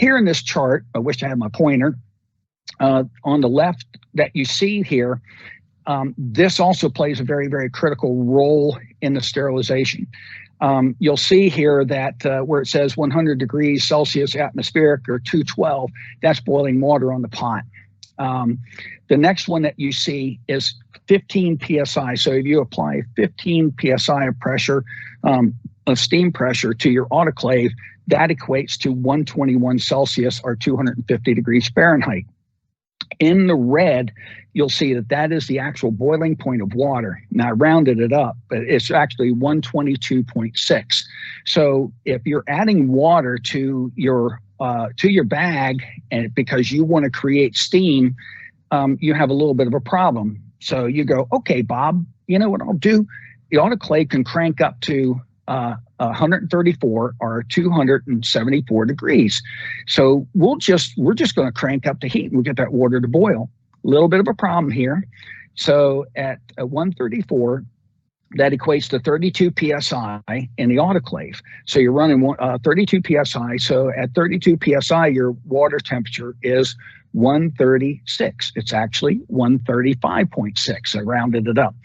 here in this chart, I wish I had my pointer, on the left that you see here, this also plays a very, very critical role in the sterilization. You'll see here that where it says 100 degrees Celsius atmospheric or 212, that's boiling water on the pot. The next one that you see is 15 psi. So if you apply 15 psi of pressure, of steam pressure to your autoclave, that equates to 121 Celsius or 250 degrees Fahrenheit. In the red, you'll see that that is the actual boiling point of water. Now, I rounded it up, but it's actually 122.6. So if you're adding water to your bag, and because you want to create steam, you have a little bit of a problem. So you go, okay, Bob, you know what I'll do? The autoclave can crank up to 134 or 274 degrees. So we're just going to crank up the heat and we'll get that water to boil. A little bit of a problem here. So at 134, that equates to 32 psi in the autoclave. So you're running 32 psi. So at 32 psi, your water temperature is 136. It's actually 135.6. I rounded it up.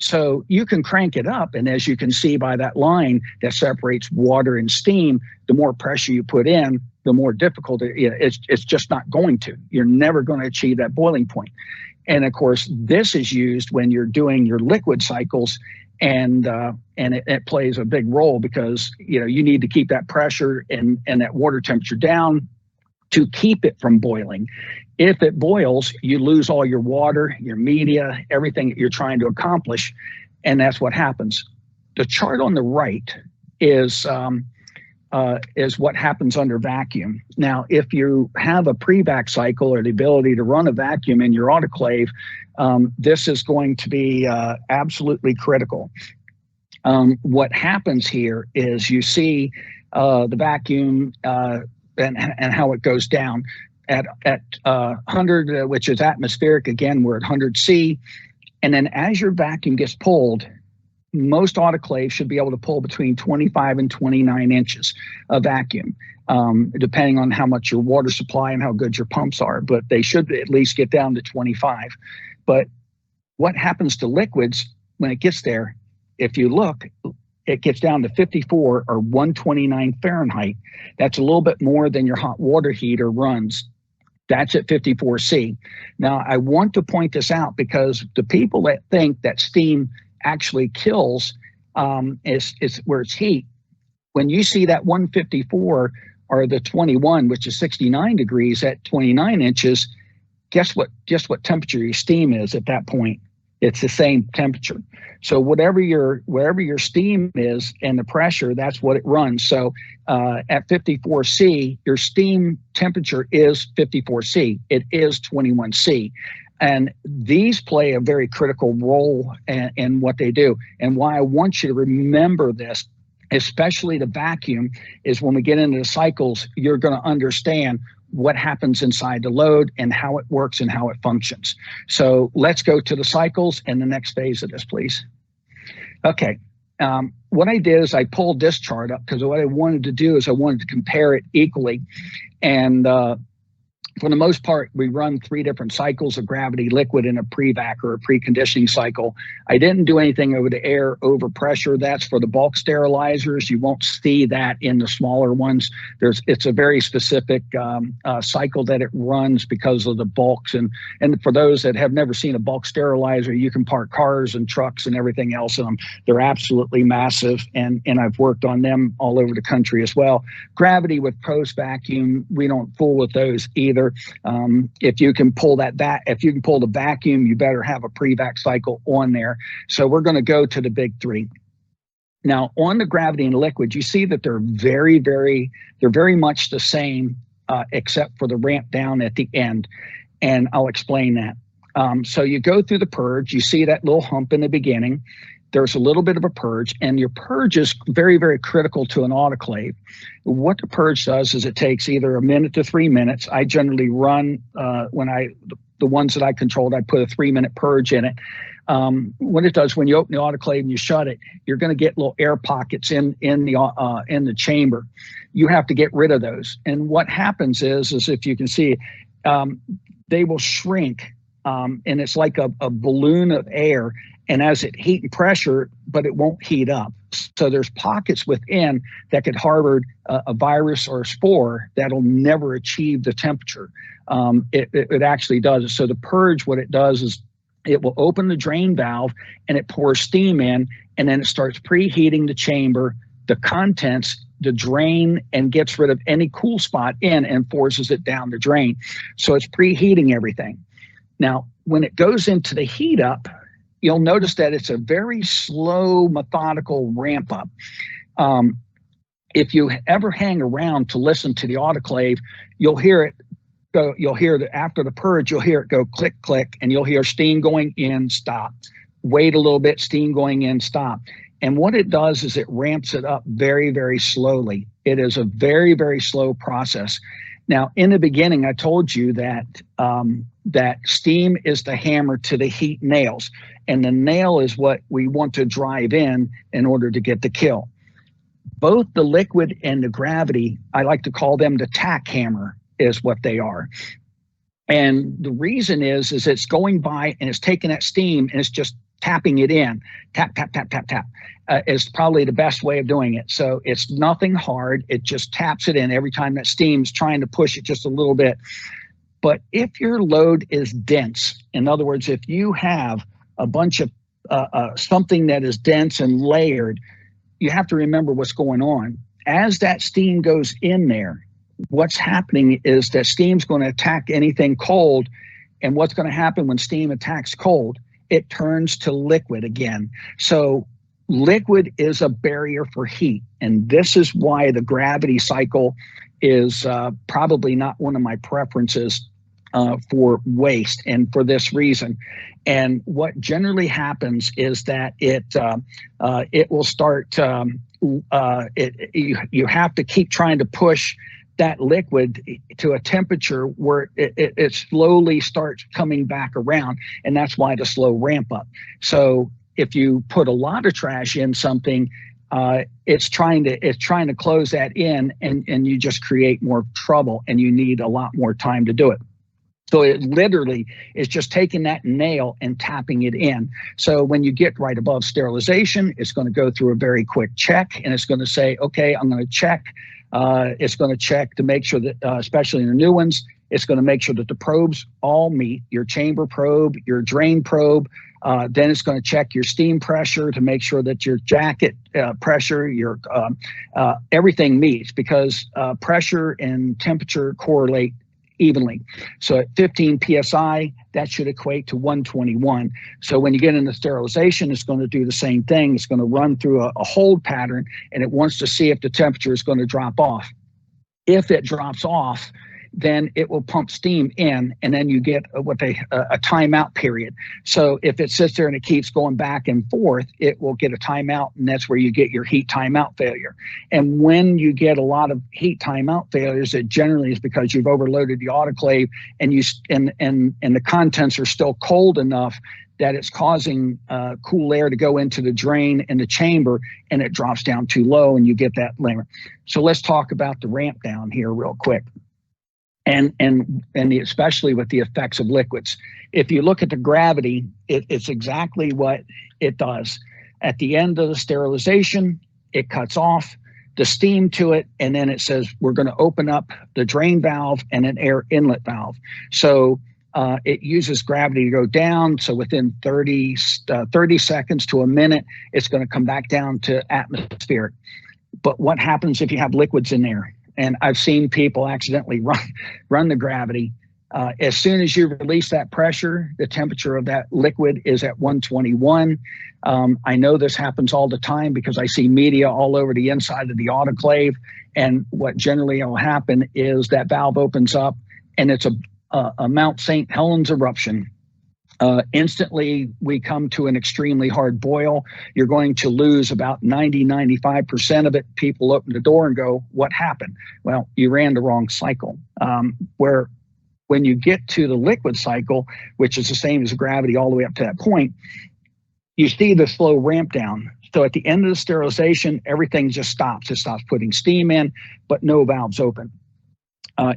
So you can crank it up, and as you can see by that line that separates water and steam, the more pressure you put in, the more difficult it's just not going to. You're never going to achieve that boiling point. And of course, this is used when you're doing your liquid cycles, and it plays a big role because you need to keep that pressure and that water temperature down to keep it from boiling. If it boils, you lose all your water, your media, everything that you're trying to accomplish, and that's what happens. The chart on the right is what happens under vacuum. Now, if you have a pre-vac cycle or the ability to run a vacuum in your autoclave, this is going to be absolutely critical. What happens here is you see the vacuum and how it goes down. At 100, which is atmospheric, again, we're at 100 C. And then as your vacuum gets pulled, most autoclaves should be able to pull between 25 and 29 inches of vacuum, depending on how much your water supply and how good your pumps are. But they should at least get down to 25. But what happens to liquids when it gets there, if you look, it gets down to 54 or 129 Fahrenheit. That's a little bit more than your hot water heater runs. That's at 54 C. Now, I want to point this out because the people that think that steam actually kills is where it's heat. When you see that 154 or the 21, which is 69 degrees at 29 inches, guess what temperature your steam is at that point? It's the same temperature. So whatever your steam is and the pressure, that's what it runs. So at 54 C, your steam temperature is 54 C. It is 21 C. And these play a very critical role in what they do. And why I want you to remember this, especially the vacuum, is when we get into the cycles, you're going to understand what happens inside the load and how it works and how it functions. So let's go to the cycles and the next phase of this, please. Okay. What I did is I pulled this chart up because what I wanted to do is I wanted to compare it equally. And for the most part, we run 3 different cycles of gravity liquid in a pre-vac or a preconditioning cycle. I didn't do anything over the air over pressure. That's for the bulk sterilizers. You won't see that in the smaller ones. It's a very specific cycle that it runs because of the bulks. And for those that have never seen a bulk sterilizer, you can park cars and trucks and everything else in them. They're absolutely massive, and I've worked on them all over the country as well. Gravity with post vacuum, we don't fool with those either. If you can pull the vacuum, you better have a pre-vac cycle on there. So we're going to go to the big 3. Now, on the gravity and liquid, you see that they're very much the same, except for the ramp down at the end. And I'll explain that. So you go through the purge, you see that little hump in the beginning. There's a little bit of a purge, and your purge is very, very critical to an autoclave. What the purge does is it takes either a minute to 3 minutes. I generally run, the ones that I controlled, I put a 3-minute purge in it. what it does when you open the autoclave and you shut it, you're going to get little air pockets in the chamber. You have to get rid of those. And what happens is if you can see, they will shrink, and it's like a balloon of air. And as it heat and pressure, but it won't heat up. So there's pockets within that could harbor a virus or a spore that'll never achieve the temperature. It actually does. So the purge, what it does is it will open the drain valve and it pours steam in, and then it starts preheating the chamber, the contents, the drain, and gets rid of any cool spot in and forces it down the drain. So it's preheating everything. Now, when it goes into the heat up, you'll notice that it's a very slow, methodical ramp up. If you ever hang around to listen to the autoclave, you'll hear it go. You'll hear that after the purge, you'll hear it go click, click, and you'll hear steam going in, stop. Wait a little bit, steam going in, stop. And what it does is it ramps it up very, very slowly. It is a very, very slow process. Now, in the beginning, I told you that that steam is the hammer to the heat nails, and the nail is what we want to drive in order to get the kill. Both the liquid and the gravity, I like to call them the tack hammer, is what they are. And the reason is it's going by and it's taking that steam and it's just tapping it in. Tap, tap, tap, tap, tap. Is probably the best way of doing it. So it's nothing hard. It just taps it in every time that steam's trying to push it just a little bit. But if your load is dense, in other words, if you have a bunch of something that is dense and layered, you have to remember what's going on. As that steam goes in there, what's happening is that steam's going to attack anything cold. And what's going to happen when steam attacks cold? It turns to liquid again. So liquid is a barrier for heat. And this is why the gravity cycle is probably not one of my preferences for waste, and for this reason. And what generally happens is that it will start, you have to keep trying to push that liquid to a temperature where it slowly starts coming back around, and that's why the slow ramp up. So if you put a lot of trash in something, it's trying to close that in, and you just create more trouble, and you need a lot more time to do it. So it literally is just taking that nail and tapping it in. So when you get right above sterilization, it's going to go through a very quick check, and it's going to say, okay, I'm going to check. It's going to check to make sure that, especially in the new ones, it's going to make sure that the probes all meet, your chamber probe, your drain probe. Then it's going to check your steam pressure to make sure that your jacket pressure, your everything meets, because pressure and temperature correlate evenly. So at 15 psi, that should equate to 121. So when you get into sterilization, it's going to do the same thing. It's going to run through a hold pattern, and it wants to see if the temperature is going to drop off. If it drops off, then it will pump steam in, and then you get a timeout period. So if it sits there and it keeps going back and forth, it will get a timeout, and that's where you get your heat timeout failure. And when you get a lot of heat timeout failures, it generally is because you've overloaded the autoclave, and the contents are still cold enough that it's causing cool air to go into the drain in the chamber, and it drops down too low, and you get that layer. So let's talk about the ramp down here real quick. And especially with the effects of liquids. If you look at the gravity, it's exactly what it does. At the end of the sterilization, it cuts off the steam to it, and then it says, we're going to open up the drain valve and an air inlet valve. So it uses gravity to go down. So within 30 seconds to a minute, it's going to come back down to atmospheric. But what happens if you have liquids in there? And I've seen people accidentally run the gravity. As soon as you release that pressure, the temperature of that liquid is at 121. I know this happens all the time because I see media all over the inside of the autoclave. And what generally will happen is that valve opens up, and it's a Mount St. Helens eruption. Instantly, we come to an extremely hard boil. You're going to lose about 95% of it. People open the door and go, what happened? Well, you ran the wrong cycle. Where when you get to the liquid cycle, which is the same as gravity all the way up to that point, you see the slow ramp down. So at the end of the sterilization, everything just stops. It stops putting steam in, but no valves open.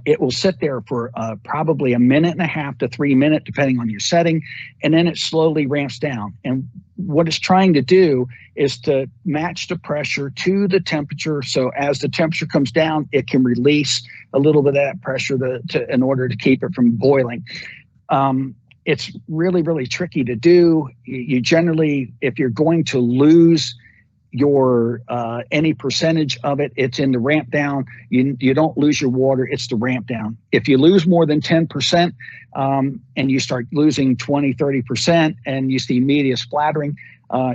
It will sit there for probably a minute and a half to 3 minutes, depending on your setting, and then it slowly ramps down. And what it's trying to do is to match the pressure to the temperature. So as the temperature comes down, it can release a little bit of that pressure in order to keep it from boiling. It's really, really tricky to do. You generally, if you're going to lose your any percentage of it, it's in the ramp down. You don't lose your water, it's the ramp down. If you lose more than 10% and you start losing 20-30% and you see media splattering,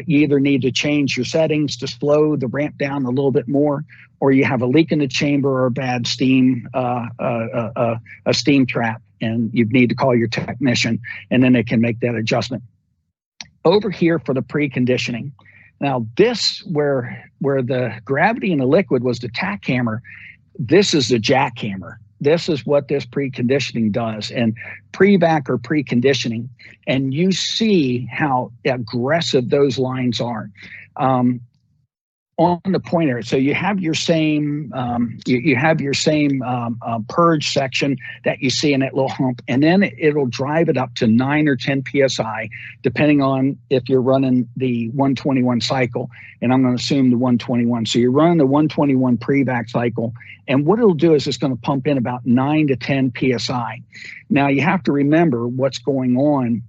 you either need to change your settings to slow the ramp down a little bit more, or you have a leak in the chamber or a bad steam a steam trap, and you need to call your technician, and then they can make that adjustment. Over here for the preconditioning. Now this, where the gravity in the liquid was the tack hammer, this is the jackhammer. This is what this preconditioning does, and pre-vac or preconditioning. And you see how aggressive those lines are. On the pointer, so you have your same purge section that you see in that little hump, and then it'll drive it up to 9 or 10 psi, depending on if you're running the 121 cycle. And I'm going to assume the 121. So you're running the 121 pre-vac cycle, and what it'll do is it's going to pump in about 9 to 10 psi. Now you have to remember what's going on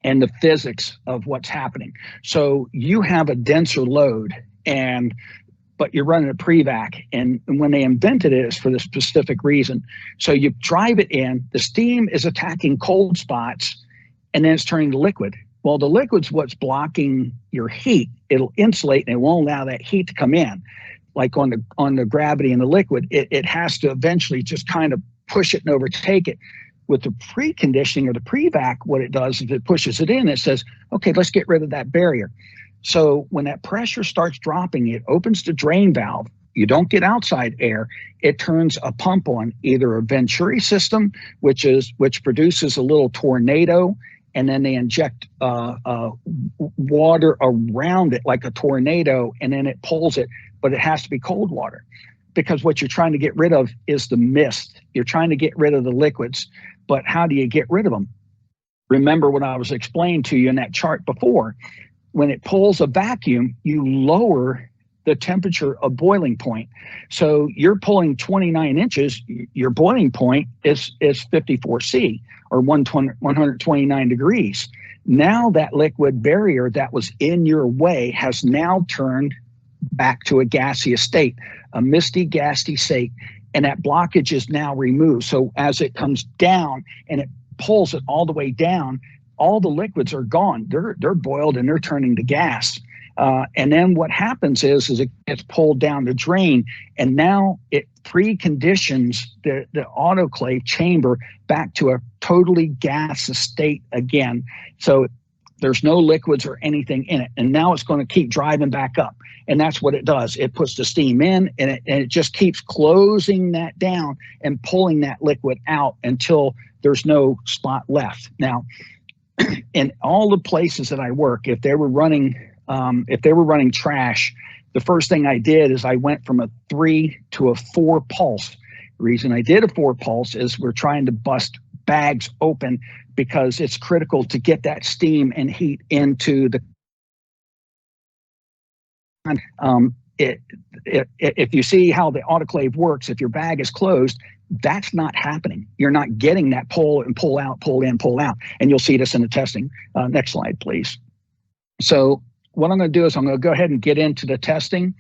and the physics of what's happening. So you have a denser load, but you're running a pre-vac, and when they invented it, it's for this specific reason. So you drive it in, the steam is attacking cold spots, and then it's turning to liquid. Well, the liquid's what's blocking your heat. It'll insulate and it won't allow that heat to come in. Like on the gravity in the liquid, it has to eventually just kind of push it and overtake it. With the preconditioning or the pre-vac, what it does is it pushes it in. It says, okay, let's get rid of that barrier. So when that pressure starts dropping, it opens the drain valve. You don't get outside air. It turns a pump on, either a Venturi system, which produces a little tornado, and then they inject water around it like a tornado, and then it pulls it. But it has to be cold water, because what you're trying to get rid of is the mist. You're trying to get rid of the liquids, but how do you get rid of them? Remember what I was explaining to you in that chart before. When it pulls a vacuum, you lower the temperature of boiling point. So you're pulling 29 inches, your boiling point is 54 C, or 129 degrees. Now that liquid barrier that was in your way has now turned back to a gaseous state, a misty, gassy state, and that blockage is now removed. So as it comes down and it pulls it all the way down, all the liquids are gone. They're boiled and they're turning to gas. And then what happens is it gets pulled down the drain, and now it preconditions the autoclave chamber back to a totally gaseous state again. So there's no liquids or anything in it. And now it's going to keep driving back up. And that's what it does. It puts the steam in, and it just keeps closing that down and pulling that liquid out until there's no spot left. Now, in all the places that I work, if they were running trash, the first thing I did is I went from a 3 to a 4 pulse. The reason I did a 4 pulse is we're trying to bust bags open, because it's critical to get that steam and heat into the. If you see how the autoclave works, if your bag is closed, that's not happening. You're not getting that pull and pull out, pull in, pull out. And you'll see this in the testing. Next slide, please. So what I'm going to do is I'm going to go ahead and get into the testing.